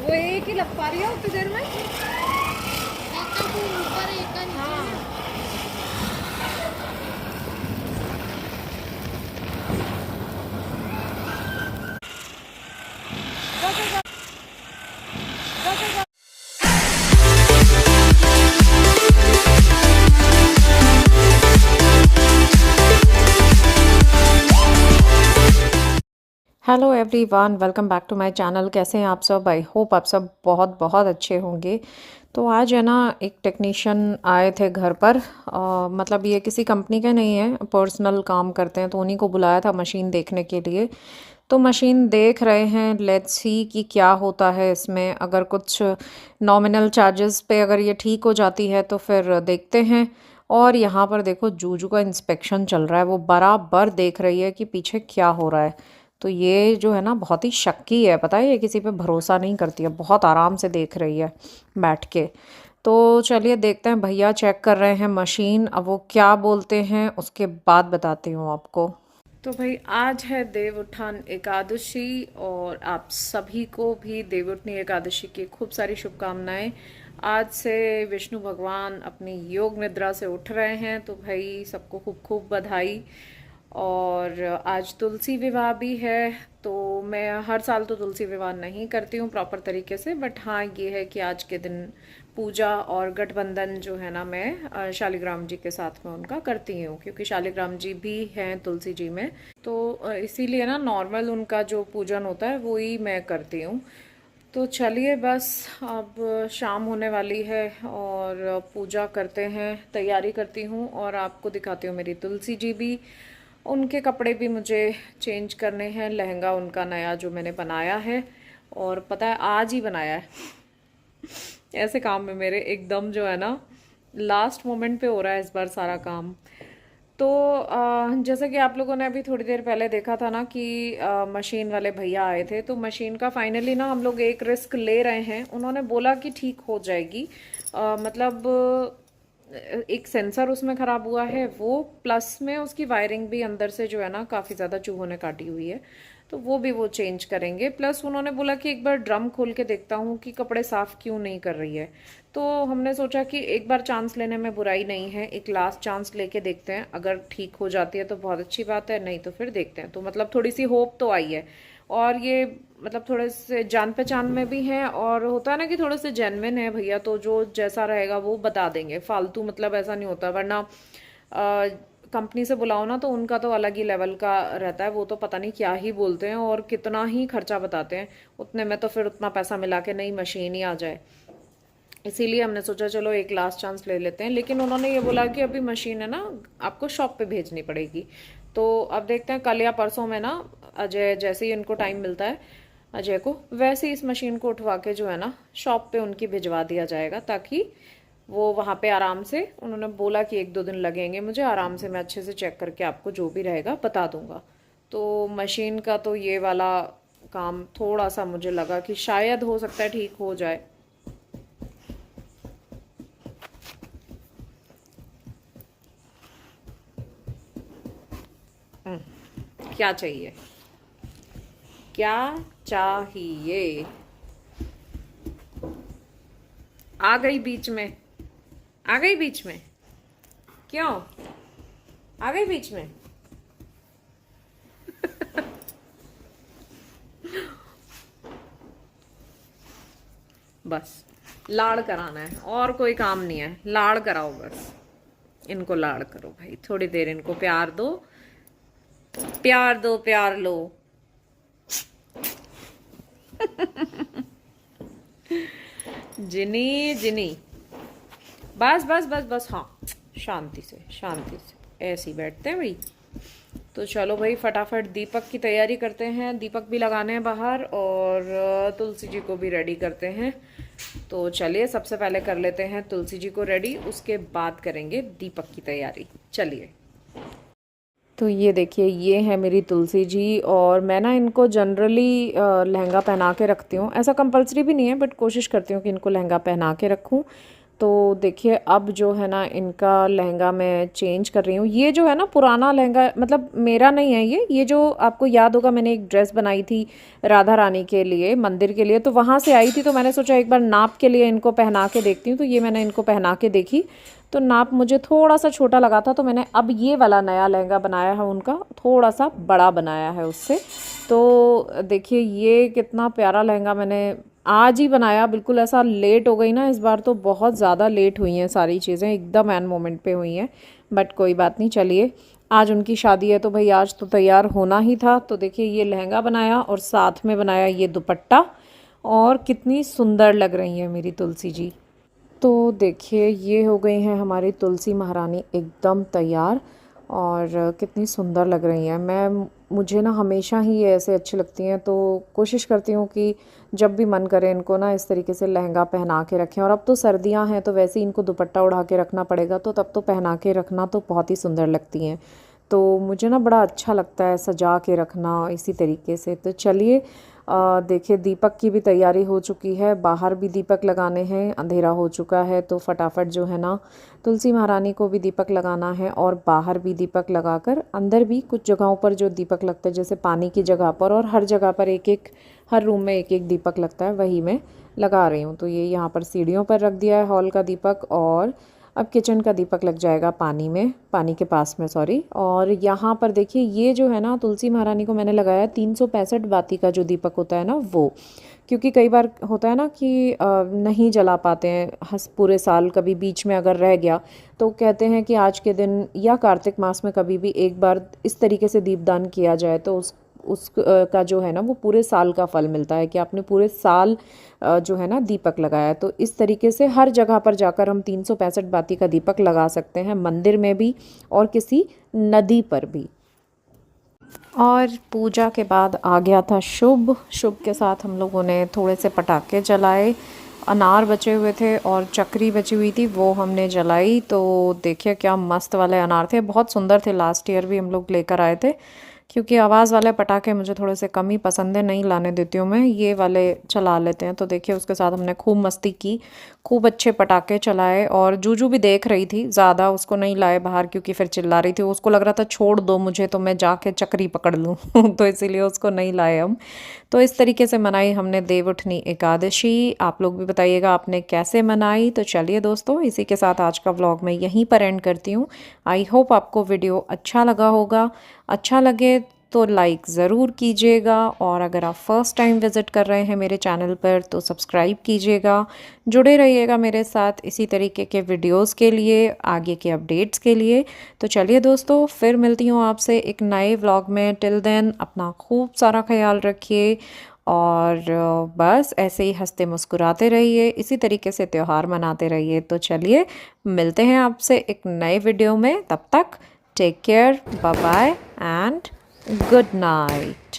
वो एक ही लग पा रही है उतनी देर में। एक का फूल ऊपर एक का नीचे। हाँ hello everyone, welcome back to my channel. कैसे हैं आप सब? आई होप आप सब बहुत बहुत अच्छे होंगे। तो आज है ना, एक टेक्नीशियन आए थे घर पर। मतलब ये किसी कंपनी के नहीं है, पर्सनल काम करते हैं, तो उन्हीं को बुलाया था मशीन देखने के लिए। तो मशीन देख रहे हैं, लेट्स सी कि क्या होता है इसमें। अगर कुछ नॉमिनल चार्जेस पे अगर ये ठीक हो जाती है तो फिर देखते हैं। और यहाँ पर देखो, जूजू का इंस्पेक्शन चल रहा है, वो बराबर देख रही है कि पीछे क्या हो रहा है। तो ये जो है ना, बहुत ही शक्की है, पता है, ये किसी पे भरोसा नहीं करती है, बहुत आराम से देख रही है बैठ के। तो चलिए देखते हैं, भैया चेक कर रहे हैं मशीन, अब वो क्या बोलते हैं उसके बाद बताती हूँ आपको। तो भाई, आज है देव उठान एकादशी और आप सभी को भी देव उठनी एकादशी की खूब सारी शुभकामनाएं। आज से विष्णु भगवान अपनी योग निद्रा से उठ रहे हैं, तो भाई सबको खूब खूब बधाई। और आज तुलसी विवाह भी है। तो मैं हर साल तो तुलसी विवाह नहीं करती हूँ प्रॉपर तरीके से, बट हाँ ये है कि आज के दिन पूजा और गठबंधन जो है ना, मैं शालिग्राम जी के साथ में उनका करती हूँ, क्योंकि शालिग्राम जी भी हैं तुलसी जी में। तो इसीलिए ना, नॉर्मल उनका जो पूजन होता है वो ही मैं करती हूँ। तो चलिए बस, अब शाम होने वाली है और पूजा करते हैं, तैयारी करती हूँ और आपको दिखाती हूँ मेरी तुलसी जी भी। उनके कपड़े भी मुझे चेंज करने हैं, लहंगा उनका नया जो मैंने बनाया है, और पता है आज ही बनाया है। ऐसे काम में मेरे एकदम जो है ना, लास्ट मोमेंट पे हो रहा है इस बार सारा काम। तो जैसा कि आप लोगों ने अभी थोड़ी देर पहले देखा था ना कि मशीन वाले भैया आए थे, तो मशीन का फाइनली ना हम लोग एक रिस्क ले रहे हैं। उन्होंने बोला कि ठीक हो जाएगी। मतलब एक सेंसर उसमें ख़राब हुआ है वो, प्लस में उसकी वायरिंग भी अंदर से जो है ना, काफ़ी ज़्यादा चूहों ने काटी हुई है, तो वो भी वो चेंज करेंगे। प्लस उन्होंने बोला कि एक बार ड्रम खोल के देखता हूँ कि कपड़े साफ़ क्यों नहीं कर रही है। तो हमने सोचा कि एक बार चांस लेने में बुराई नहीं है, एक लास्ट चांस लेके देखते हैं। अगर ठीक हो जाती है तो बहुत अच्छी बात है, नहीं तो फिर देखते हैं। तो मतलब थोड़ी सी होप तो आई है। और ये मतलब थोड़े से जान पहचान में भी हैं, और होता है ना कि थोड़े से जेन्युइन है भैया, तो जो जैसा रहेगा वो बता देंगे फालतू, मतलब ऐसा नहीं होता। वरना कंपनी से बुलाओ ना, तो उनका तो अलग ही लेवल का रहता है, वो तो पता नहीं क्या ही बोलते हैं और कितना ही खर्चा बताते हैं। उतने में तो फिर उतना पैसा मिला के नई मशीन ही आ जाए। इसीलिए हमने सोचा चलो एक लास्ट चांस ले लेते हैं। लेकिन उन्होंने ये बोला कि अभी मशीन है ना, आपको शॉप पे भेजनी पड़ेगी। तो अब देखते हैं, कल या परसों में ना, अजय जैसे ही उनको टाइम मिलता है, अजय को, वैसे ही इस मशीन को उठवा के जो है ना, शॉप पे उनकी भिजवा दिया जाएगा, ताकि वो वहाँ पे आराम से, उन्होंने बोला कि एक दो दिन लगेंगे मुझे, आराम से मैं अच्छे से चेक करके आपको जो भी रहेगा बता दूंगा। तो मशीन का तो ये वाला काम थोड़ा सा मुझे लगा कि शायद हो सकता है ठीक हो जाए। क्या चाहिए, क्या चाहिए? आ गई बीच में, आ गई बीच में, क्यों आ गई बीच में? बस लाड़ कराना है, और कोई काम नहीं है, लाड़ कराओ बस। इनको लाड़ करो भाई, थोड़ी देर इनको प्यार दो, प्यार दो, प्यार लो। जिनी जिनी, बस बस बस बस, हाँ, शांति से शांति से, ऐसे ही बैठते हैं भाई। तो चलो भाई, फटाफट दीपक की तैयारी करते हैं, दीपक भी लगाने हैं बाहर, और तुलसी जी को भी रेडी करते हैं। तो चलिए, सबसे पहले कर लेते हैं तुलसी जी को रेडी, उसके बाद करेंगे दीपक की तैयारी। चलिए। तो ये देखिए, ये है मेरी तुलसी जी, और मैं ना इनको जनरली लहंगा पहना के रखती हूँ। ऐसा कंपलसरी भी नहीं है, बट कोशिश करती हूँ कि इनको लहंगा पहना के रखूँ। तो देखिए अब जो है ना इनका लहंगा मैं चेंज कर रही हूँ। ये जो है ना पुराना लहंगा, मतलब मेरा नहीं है ये जो आपको याद होगा मैंने एक ड्रेस बनाई थी राधा रानी के लिए, मंदिर के लिए, तो वहाँ से आई थी, तो मैंने सोचा एक बार नाप के लिए इनको पहना के देखती हूँ। तो ये मैंने इनको पहना के देखी तो नाप मुझे थोड़ा सा छोटा लगा था, तो मैंने अब ये वाला नया लहंगा बनाया है उनका, थोड़ा सा बड़ा बनाया है उससे। तो देखिए ये कितना प्यारा लहंगा मैंने आज ही बनाया, बिल्कुल ऐसा लेट हो गई ना इस बार, तो बहुत ज़्यादा लेट हुई हैं सारी चीज़ें, एकदम एन मोमेंट पे हुई हैं, बट कोई बात नहीं। चलिए आज उनकी शादी है तो भाई आज तो तैयार होना ही था। तो देखिए ये लहंगा बनाया और साथ में बनाया ये दुपट्टा, और कितनी सुंदर लग रही है मेरी तुलसी जी। तो देखिए ये हो गई हैं हमारी तुलसी महारानी एकदम तैयार, और कितनी सुंदर लग रही हैं। मुझे ना हमेशा ही ये ऐसे अच्छी लगती हैं, तो कोशिश करती हूँ कि जब भी मन करे इनको ना इस तरीके से लहंगा पहना के रखें। और अब तो सर्दियाँ हैं तो वैसे ही इनको दुपट्टा उड़ा के रखना पड़ेगा, तो तब तो पहना के रखना तो बहुत ही सुंदर लगती हैं। तो मुझे ना बड़ा अच्छा लगता है सजा के रखना इसी तरीके से। तो चलिए देखिए दीपक की भी तैयारी हो चुकी है, बाहर भी दीपक लगाने हैं, अंधेरा हो चुका है, तो फटाफट जो है ना तुलसी महारानी को भी दीपक लगाना है, और बाहर भी दीपक लगाकर अंदर भी कुछ जगहों पर जो दीपक लगता है जैसे पानी की जगह पर, और हर जगह पर एक एक, हर रूम में एक एक दीपक लगता है, वही मैं लगा रही हूँ। तो ये यहाँ पर सीढ़ियों पर रख दिया है हॉल का दीपक, और अब किचन का दीपक लग जाएगा पानी में, पानी के पास में सॉरी। और यहाँ पर देखिए ये जो है ना तुलसी महारानी को मैंने लगाया 365 बाती का जो दीपक होता है ना वो, क्योंकि कई बार होता है ना कि नहीं जला पाते हैं पूरे साल, कभी बीच में अगर रह गया तो कहते हैं कि आज के दिन या कार्तिक मास में कभी भी एक बार इस तरीके से दीपदान किया जाए तो उस का जो है ना वो पूरे साल का फल मिलता है, कि आपने पूरे साल जो है ना दीपक लगाया। तो इस तरीके से हर जगह पर जाकर हम 365 बाती का दीपक लगा सकते हैं, मंदिर में भी और किसी नदी पर भी। और पूजा के बाद आ गया था शुभ के साथ हम लोगों ने थोड़े से पटाखे जलाए, अनार बचे हुए थे और चक्री बची हुई थी वो हमने जलाई। तो देखिए क्या मस्त वाले अनार थे, बहुत सुंदर थे, लास्ट ईयर भी हम लोग लेकर आए थे। क्योंकि आवाज़ वाले पटाखे मुझे थोड़े से कम ही पसंद है, नहीं लाने देती हूँ मैं, ये वाले चला लेते हैं। तो देखिए उसके साथ हमने खूब मस्ती की, खूब अच्छे पटाखे चलाए। और जूजू भी देख रही थी, ज़्यादा उसको नहीं लाए बाहर क्योंकि फिर चिल्ला रही थी, उसको लग रहा था छोड़ दो मुझे तो मैं जाके चक्री पकड़ लूँ तो इसीलिए उसको नहीं लाए हम। तो इस तरीके से मनाई हमने देवउठनी एकादशी। आप लोग भी बताइएगा आपने कैसे मनाई। तो चलिए दोस्तों इसी के साथ आज का व्लॉग मैं यहीं पर एंड करती हूँ। आई होप आपको वीडियो अच्छा लगा होगा, अच्छा लगे तो लाइक ज़रूर कीजिएगा, और अगर आप फर्स्ट टाइम विज़िट कर रहे हैं मेरे चैनल पर तो सब्सक्राइब कीजिएगा। जुड़े रहिएगा मेरे साथ इसी तरीके के वीडियोस के लिए, आगे के अपडेट्स के लिए। तो चलिए दोस्तों फिर मिलती हूँ आपसे एक नए व्लॉग में। टिल देन अपना खूब सारा ख्याल रखिए, और बस ऐसे ही हंसते मुस्कुराते रहिए, इसी तरीके से त्यौहार मनाते रहिए। तो चलिए मिलते हैं आपसे एक नए वीडियो में, तब तक take care, bye bye and good night।